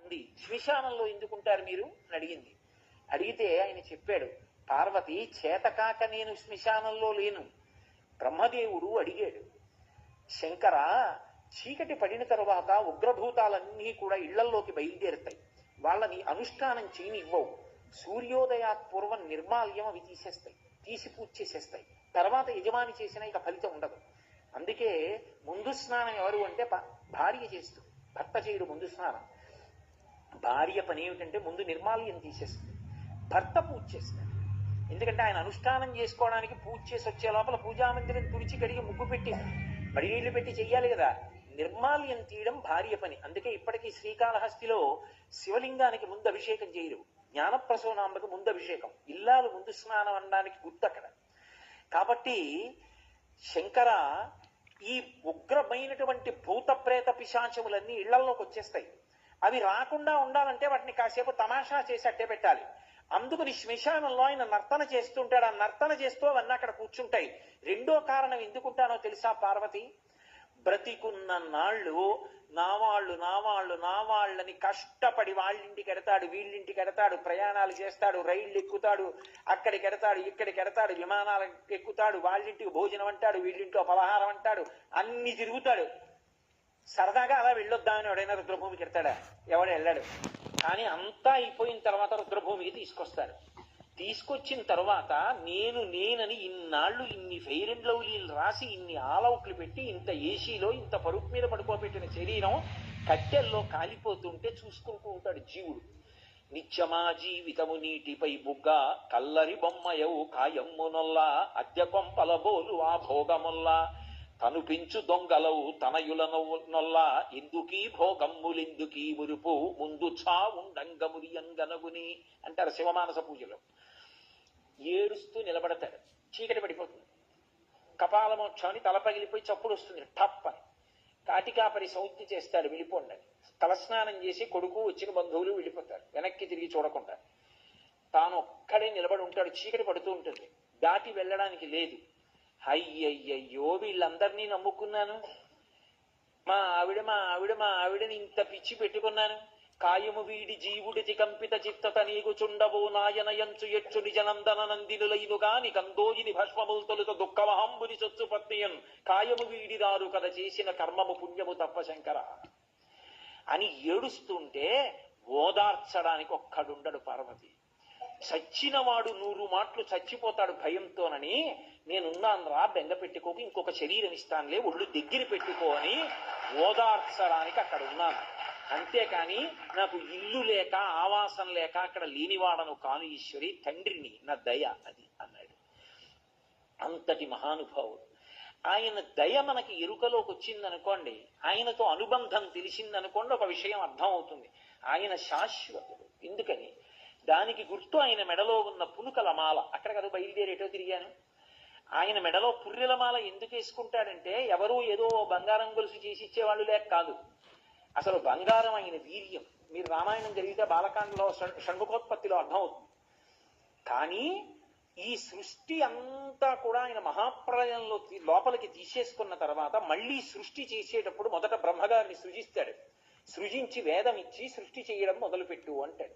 ఉంది, శ్మశానంలో ఎందుకుంటారు మీరు అని అడిగింది. అడిగితే ఆయన చెప్పాడు, పార్వతి చేతకాక నేను శ్మశానంలో లేను. బ్రహ్మదేవుడు అడిగాడు, శంకర చీకటి పడిన తరువాత ఉగ్రభూతాలన్నీ కూడా ఇళ్లల్లోకి బయలుదేరుతాయి, వాళ్ళని అనుష్ఠానం చేయనివ్వవు. సూర్యోదయాత్ పూర్వం నిర్మాల్యం అవి తీసేస్తాయి, తీసి పూజ చేసేస్తాయి. తర్వాత యజమాని చేసినా ఇక ఫలితం ఉండదు. అందుకే ముందు స్నానం ఎవరు అంటే భార్య చేస్తుంది, భర్త చేయడు ముందు స్నానం. భార్య పని ఏమిటంటే ముందు నిర్మాల్యం తీసేస్తుంది, భర్త పూజ చేస్తాడు. ఎందుకంటే ఆయన అనుష్ఠానం చేసుకోవడానికి పూజ చేసి వచ్చే లోపల పూజామందిరం తుడిచి కడిగి ముగ్గు పెట్టి మడి నీళ్లు పెట్టి చెయ్యాలి కదా. నిర్మాల్యం తీయడం భార్య పని. అందుకే ఇప్పటికీ శ్రీకాళహస్తిలో శివలింగానికి ముందు అభిషేకం చేయరు, జ్ఞానప్రసూనాంబకు ముందు అభిషేకం. ఇల్లాలు ముందు స్నానం అనడానికి గుర్తు అక్కడ. కాబట్టి శంకర ఈ ఉగ్రమైనటువంటి భూత ప్రేత పిశాచములన్నీ ఇళ్లలోకి వచ్చేస్తాయి. అవి రాకుండా ఉండాలంటే వాటిని కాసేపు తమాషా చేసి అట్టే పెట్టాలి. అందుకని శ్మశానంలో ఆయన నర్తన చేస్తుంటాడు. ఆ నర్తన చేస్తూ అవన్నీ అక్కడ కూర్చుంటాయి. రెండో కారణం ఎందుకుంటానో తెలుసా పార్వతి? బ్రతికున్న నాళ్ళు నావాళ్ళని కష్టపడి వాళ్ళింటికి ఎడతాడు, వీళ్ళింటికి ఎడతాడు, ప్రయాణాలు చేస్తాడు, రైళ్లు ఎక్కుతాడు, అక్కడికి ఎడతాడు, ఇక్కడికి ఎడతాడు, విమానాలు ఎక్కుతాడు, వాళ్ళింటికి భోజనం అంటాడు, వీళ్ళింట్లో పలహారం అంటాడు, అన్ని తిరుగుతాడు. సరదాగా అలా వెళ్ళొద్దామని ఎవడైనా రుద్రభూమికి ఎడతాడా? ఎవడు వెళ్ళాడు. కానీ అంతా అయిపోయిన తర్వాత రుద్రభూమికి తీసుకొస్తారు. తీసుకొచ్చిన తర్వాత నేనని ఇన్నాళ్ళు ఇన్ని ఫెయిర్ అండ్ లవ్లీలు రాసి, ఇన్ని ఆలౌట్లు పెట్టి, ఇంత ఏసీలో ఇంత పరుపు మీద పడుకోబెట్టిన శరీరం కట్టెల్లో కాలిపోతుంటే చూసుకుంటూ ఉంటాడు జీవుడు. నిత్యమా జీవితము నీటిపై బుగ్గ కల్లరి బొమ్మయవు కాయమ్మునొల్లా అద్దె కొంపలబోలు ఆ భోగముల్లా తను పెంచు దొంగలవు తనయుల నొల్లా ఎందుకీ భోగమ్ములెందుకీ మురుపు ముందు చావుండంగమురియంగనగుని అంటారు శివమానస పూజలో. ఏడుస్తూ నిలబడతాడు, చీకటి పడిపోతుంది, కపాలమోక్షాన్ని తల పగిలిపోయి చప్పుడు వస్తుంది టప్ అని. కాటికాపరి సౌత్తి చేస్తాడు, వెళ్ళిపోండి. తలస్నానం చేసి కొడుకు వచ్చిన బంధువులు వెళ్ళిపోతారు, వెనక్కి తిరిగి చూడకుండా. తాను ఒక్కడే నిలబడి ఉంటాడు, చీకటి పడుతూ ఉంటుంది, దాటి వెళ్ళడానికి లేదు. అయ్యయ్యయ్యో వీళ్ళందరినీ నమ్ముకున్నాను, మా ఆవిడని ఇంత పిచ్చి పెట్టుకున్నాను, కాయము వీడి జీవుడితి కంపిత చిత్తత నీకు చుండవు నాయనయంచు ఎచ్చు నిజనందన నందినులైనుగా ని కందోజిని భస్మములు తొలుత దుఃఖమహంబుని సొచ్చు పత్నియన్ కాయము వీడిరారు కథ చేసిన కర్మము పుణ్యము తప్ప శంకర అని ఏడుస్తుంటే ఓదార్చడానికి ఒక్కడుండడు పార్వతి. చచ్చినవాడు 100 మాటలు చచ్చిపోతాడు భయంతోనని, నేనున్నాను రా బెంగ పెట్టుకోకు, ఇంకొక శరీరం ఇస్తానులే ఒళ్ళు దగ్గర పెట్టుకో అని ఓదార్చడానికి అక్కడ ఉన్నాను. అంతేకాని నాకు ఇల్లు లేక ఆవాసం లేక అక్కడ లేనివాడను కాను ఈశ్వరి, తండ్రిని, నా దయ అది అన్నాడు. అంతటి మహానుభావుడు ఆయన. దయ మనకి ఎరుకలోకి వచ్చిందనుకోండి, ఆయనతో అనుబంధం తెలిసిందనుకోండి, ఒక విషయం అర్థం అవుతుంది. ఆయన శాశ్వతుడు. ఎందుకని? దానికి గుర్తు ఆయన మెడలో ఉన్న పులుకల మాల. అక్కడ కదా బయలుదేరేటో తిరిగాను. ఆయన మెడలో పుర్రెల మాల ఎందుకు వేసుకుంటాడంటే ఎవరూ ఏదో బంగారం గొలుసు చేసి ఇచ్చేవాళ్ళు లేక కాదు, అసలు బంగారం ఆయన వీర్యం. మీరు రామాయణం జరిగితే బాలకాండలో షణ్ముఖోత్పత్తిలో అర్థమవుతుంది. కానీ ఈ సృష్టి అంతా కూడా ఆయన మహాప్రళయంలో లోపలికి తీసేసుకున్న తర్వాత మళ్ళీ సృష్టి చేసేటప్పుడు మొదట బ్రహ్మగారిని సృజిస్తాడు. సృజించి వేదం ఇచ్చి సృష్టి చేయడం మొదలుపెట్టు అంటాడు.